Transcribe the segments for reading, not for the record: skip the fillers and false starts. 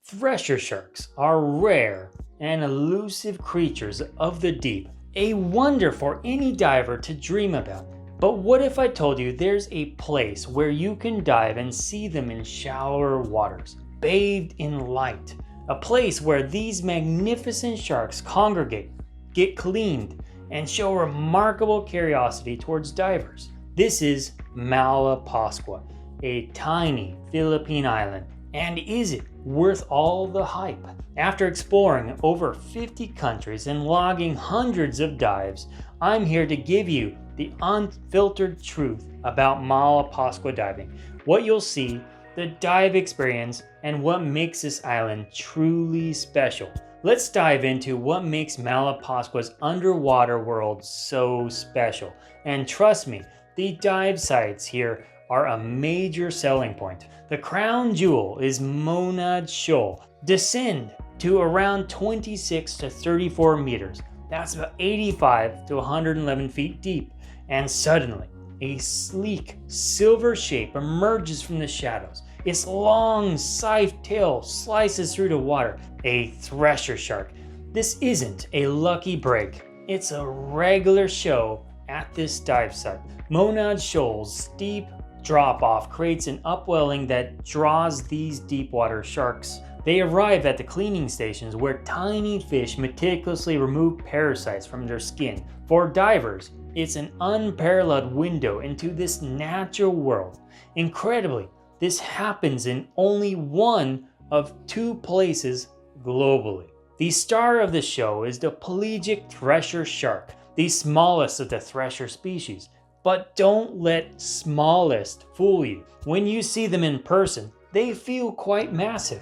Thresher sharks are rare and elusive creatures of the deep, a wonder for any diver to dream about. But what if I told you there's a place where you can dive and see them in shallower waters, bathed in light? A place where these magnificent sharks congregate, get cleaned, and show remarkable curiosity towards divers. This is Malapascua, a tiny Philippine island. And is it worth all the hype? After exploring over 50 countries and logging hundreds of dives, I'm here to give you the unfiltered truth about Malapascua diving, what you'll see, the dive experience, and what makes this island truly special. Let's dive into what makes Malapascua's underwater world so special. And trust me, the dive sites here are a major selling point. The crown jewel is Monad Shoal. Descend to around 26 to 34 meters. That's about 85 to 111 feet deep. And suddenly, a sleek silver shape emerges from the shadows. Its long scythe tail slices through the water. A thresher shark. This isn't a lucky break. It's a regular show at this dive site. Monad Shoal's steep drop-off creates an upwelling that draws these deep water sharks. They arrive at the cleaning stations where tiny fish meticulously remove parasites from their skin. For divers, it's an unparalleled window into this natural world. Incredibly, this happens in only one of 2 places globally. The star of the show is the pelagic thresher shark, the smallest of the thresher species. But don't let smallest fool you. When you see them in person, they feel quite massive.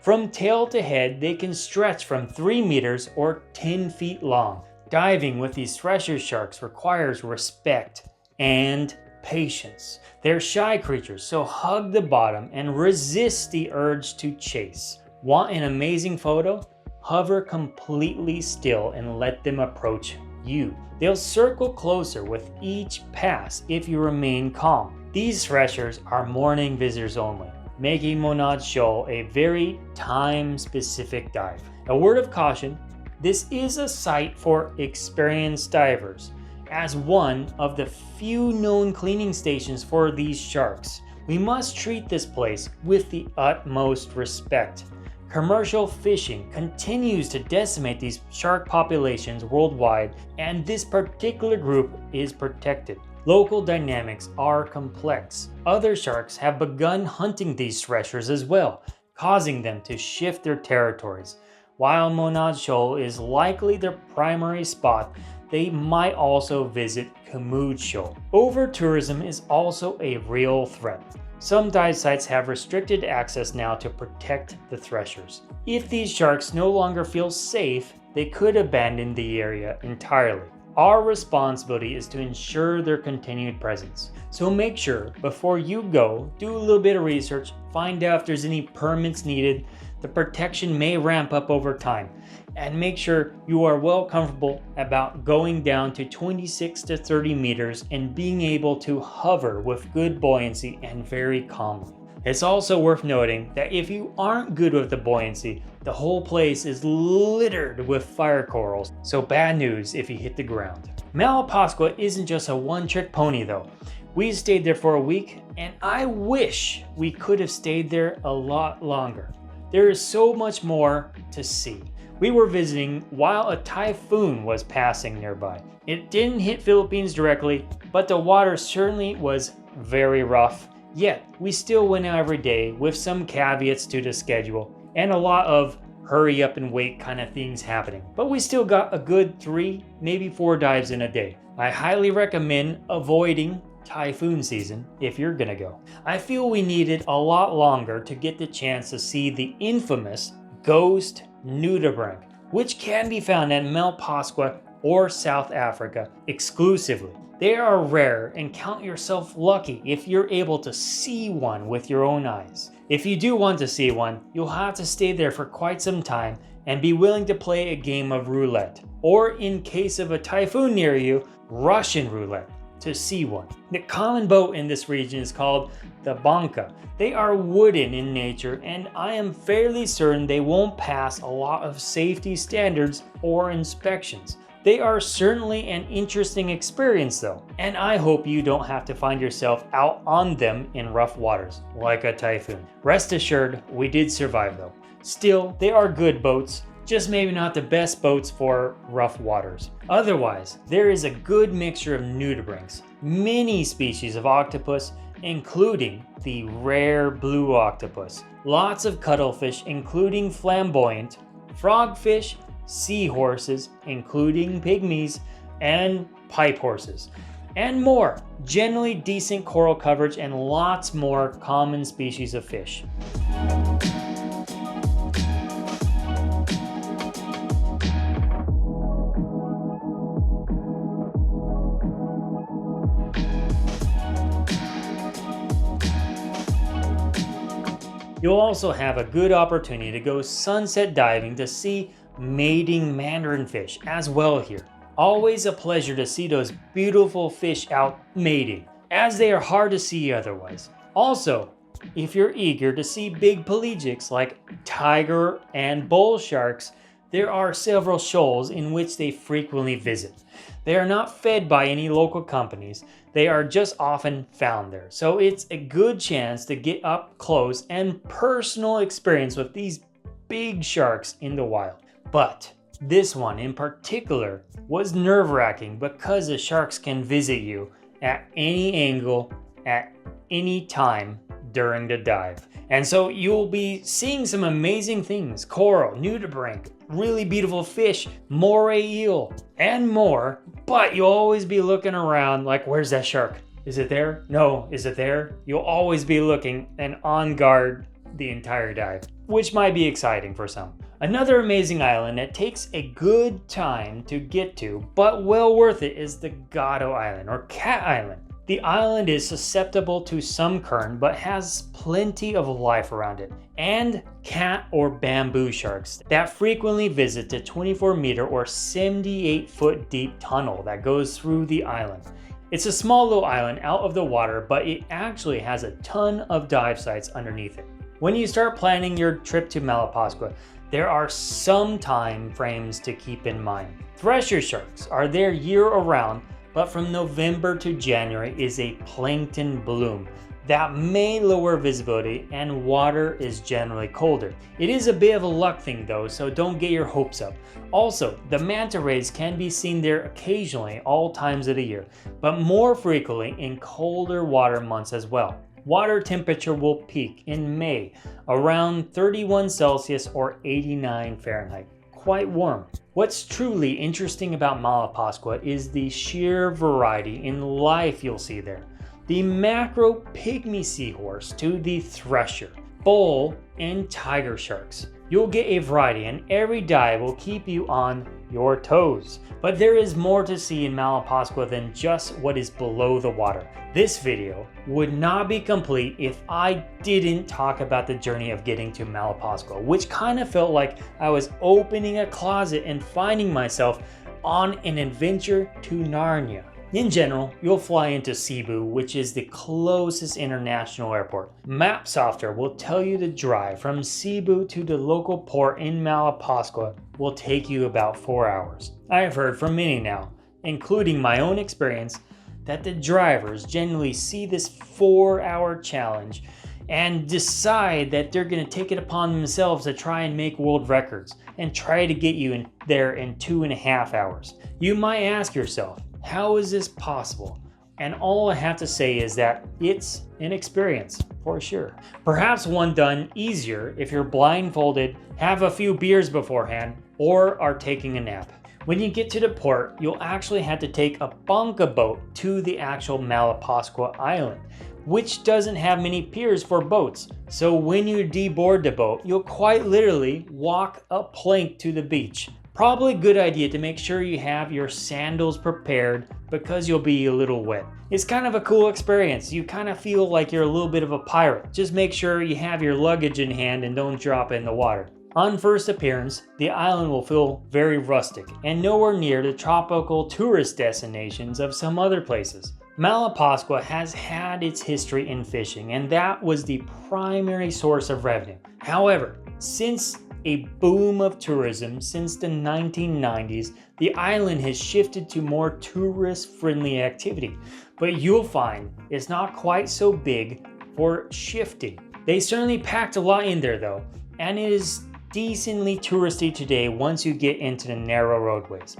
From tail to head, they can stretch from 3 meters or 10 feet long. Diving with these thresher sharks requires respect and patience. They're shy creatures, so hug the bottom and resist the urge to chase. Want an amazing photo? Hover completely still and let them approach you. They'll circle closer with each pass if you remain calm. These threshers are morning visitors only, making Monad Shoal a very time-specific dive. A word of caution, this is a site for experienced divers. As one of the few known cleaning stations for these sharks, we must treat this place with the utmost respect. Commercial fishing continues to decimate these shark populations worldwide, and this particular group is protected. Local dynamics are complex. Other sharks have begun hunting these threshers as well, causing them to shift their territories. While Monad Shoal is likely their primary spot, they might also visit Camud Shoal. Over-tourism is also a real threat. Some dive sites have restricted access now to protect the threshers. If these sharks no longer feel safe, they could abandon the area entirely. Our responsibility is to ensure their continued presence. So make sure, before you go, do a little bit of research, find out if there's any permits needed. The protection may ramp up over time. And make sure you are well comfortable about going down to 26 to 30 meters and being able to hover with good buoyancy and very calmly. It's also worth noting that if you aren't good with the buoyancy, the whole place is littered with fire corals, so bad news if you hit the ground. Malapascua isn't just a one-trick pony though. We stayed there for a week, and I wish we could have stayed there a lot longer. There is so much more to see. We were visiting while a typhoon was passing nearby. It didn't hit Philippines directly, but the water certainly was very rough. Yet, we still went out every day with some caveats to the schedule and a lot of hurry up and wait kind of things happening. But we still got a good 3, maybe 4 dives in a day. I highly recommend avoiding typhoon season if you're gonna go. I feel we needed a lot longer to get the chance to see the infamous ghost nudibranch, which can be found at Malapascua or South Africa exclusively. They are rare, and count yourself lucky if you're able to see one with your own eyes. If you do want to see one, you'll have to stay there for quite some time and be willing to play a game of roulette, or in case of a typhoon near you, Russian roulette. to see one. The common boat in this region is called the banca. They are wooden in nature, and I am fairly certain they won't pass a lot of safety standards or inspections. They are certainly an interesting experience though, and I hope you don't have to find yourself out on them in rough waters, like a typhoon. Rest assured, we did survive though. Still, they are good boats, just maybe not the best boats for rough waters. Otherwise, there is a good mixture of nudibranchs, many species of octopus, including the rare blue octopus, lots of cuttlefish, including flamboyant, frogfish, seahorses, including pygmies, and pipe horses, and more. Generally decent coral coverage and lots more common species of fish. You'll also have a good opportunity to go sunset diving to see mating mandarin fish as well here. Always a pleasure to see those beautiful fish out mating, as they are hard to see otherwise. Also, if you're eager to see big pelagics like tiger and bull sharks, there are several shoals in which they frequently visit. They are not fed by any local companies, they are just often found there. So it's a good chance to get up close and personal experience with these big sharks in the wild. But this one in particular was nerve-wracking because the sharks can visit you at any angle, at any time during the dive. And so you'll be seeing some amazing things: coral, nudibranch, really beautiful fish, moray eel, and more. But you'll always be looking around like, where's that shark? Is it there? No. Is it there? You'll always be looking and on guard the entire dive, which might be exciting for some. Another amazing island that takes a good time to get to, but well worth it, is the Gato Island or Cat Island. The island is susceptible to some current, but has plenty of life around it, and cat or bamboo sharks that frequently visit the 24-meter or 78-foot deep tunnel that goes through the island. It's a small little island out of the water, but it actually has a ton of dive sites underneath it. When you start planning your trip to Malapascua, there are some time frames to keep in mind. Thresher sharks are there year-round, but from November to January is a plankton bloom that may lower visibility, and water is generally colder. It is a bit of a luck thing though, so don't get your hopes up. Also, the manta rays can be seen there occasionally all times of the year, but more frequently in colder water months as well. Water temperature will peak in May around 31 Celsius or 89 Fahrenheit. Quite warm. What's truly interesting about Malapascua is the sheer variety in life you'll see there. The macro pygmy seahorse to the thresher, bull, and tiger sharks. You'll get a variety, and every dive will keep you on your toes. But there is more to see in Malapascua than just what is below the water. This video would not be complete if I didn't talk about the journey of getting to Malapascua, which kind of felt like I was opening a closet and finding myself on an adventure to Narnia. In general, you'll fly into Cebu, which is the closest international airport. Map software will tell you the drive from Cebu to the local port in Malapascua will take you about 4 hours. I have heard from many now, including my own experience, that the drivers generally see this 4-hour challenge and decide that they're going to take it upon themselves to try and make world records and try to get you in there in 2.5 hours. You might ask yourself, how is this possible? And all I have to say is that it's an experience, for sure. Perhaps one done easier if you're blindfolded, have a few beers beforehand, or are taking a nap. When you get to the port, you'll actually have to take a banca boat to the actual Malapascua Island, which doesn't have many piers for boats. So when you deboard the boat, you'll quite literally walk a plank to the beach. Probably a good idea to make sure you have your sandals prepared because you'll be a little wet. It's kind of a cool experience. You kind of feel like you're a little bit of a pirate. Just make sure you have your luggage in hand and don't drop it in the water. On first appearance, the island will feel very rustic and nowhere near the tropical tourist destinations of some other places. Malapascua has had its history in fishing, and that was the primary source of revenue. However, since a boom of tourism since the 1990s, the island has shifted to more tourist-friendly activity. But you'll find it's not quite so big for shifting. They certainly packed a lot in there though, and it is decently touristy today once you get into the narrow roadways.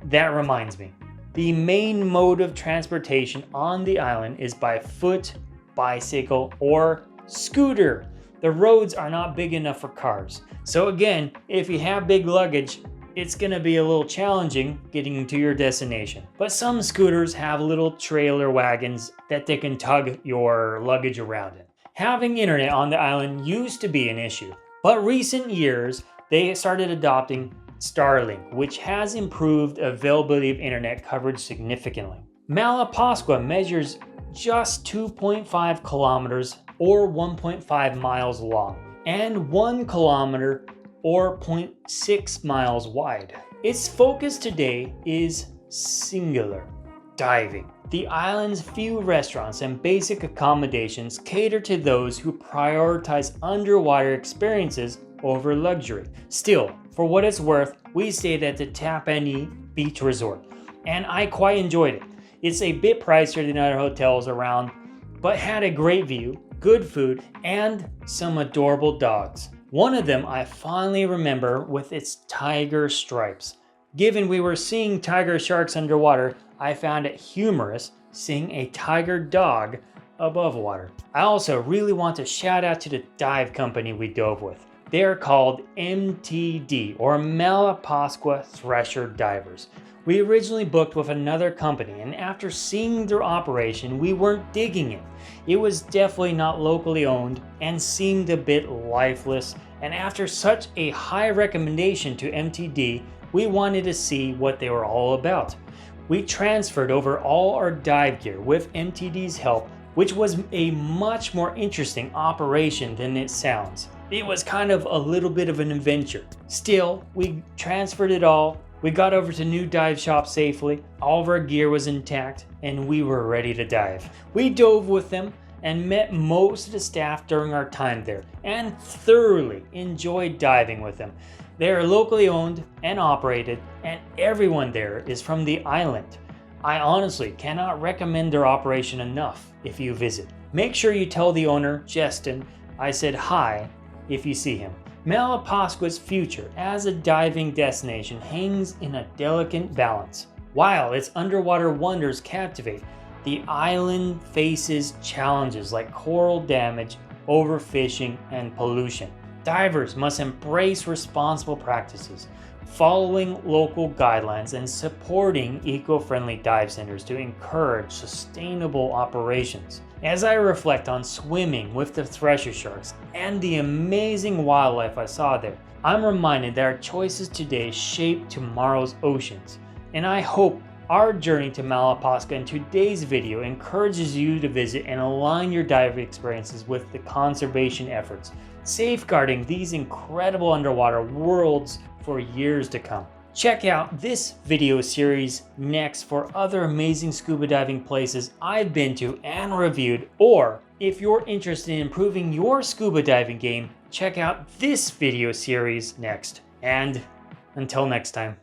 That reminds me, the main mode of transportation on the island is by foot, bicycle, or scooter. The roads are not big enough for cars. So again, if you have big luggage, it's gonna be a little challenging getting to your destination. But some scooters have little trailer wagons that they can tug your luggage around in. Having internet on the island used to be an issue, but recent years they started adopting Starlink, which has improved availability of internet coverage significantly. Malapascua measures just 2.5 kilometers or 1.5 miles long and 1 kilometer or 0.6 miles wide. Its focus today is singular: diving. The island's few restaurants and basic accommodations cater to those who prioritize underwater experiences over luxury. Still, for what it's worth, we stayed at the Tapani Beach Resort, and I quite enjoyed it. It's a bit pricier than other hotels around, but had a great view, good food, and some adorable dogs. One of them I fondly remember with its tiger stripes. Given we were seeing tiger sharks underwater, I found it humorous seeing a tiger dog above water. I also really want to shout out to the dive company we dove with. They are called MTD, or Malapascua Thresher Divers. We originally booked with another company, and after seeing their operation, we weren't digging it. It was definitely not locally owned and seemed a bit lifeless, and after such a high recommendation to MTD, we wanted to see what they were all about. We transferred over all our dive gear with MTD's help, which was a much more interesting operation than it sounds. It was kind of a little bit of an adventure. Still, we transferred it all. We got over to new dive shop safely, all of our gear was intact, and we were ready to dive. We dove with them and met most of the staff during our time there, and thoroughly enjoyed diving with them. They are locally owned and operated, and everyone there is from the island. I honestly cannot recommend their operation enough if you visit. Make sure you tell the owner, Justin, I said hi if you see him. Malapascua's future as a diving destination hangs in a delicate balance. While its underwater wonders captivate, the island faces challenges like coral damage, overfishing, and pollution. Divers must embrace responsible practices, following local guidelines and supporting eco-friendly dive centers to encourage sustainable operations. As I reflect on swimming with the thresher sharks and the amazing wildlife I saw there, I'm reminded that our choices today shape tomorrow's oceans. And I hope our journey to Malapascua in today's video encourages you to visit and align your diving experiences with the conservation efforts, safeguarding these incredible underwater worlds for years to come. Check out this video series next for other amazing scuba diving places I've been to and reviewed, or if you're interested in improving your scuba diving game, check out this video series next. And until next time.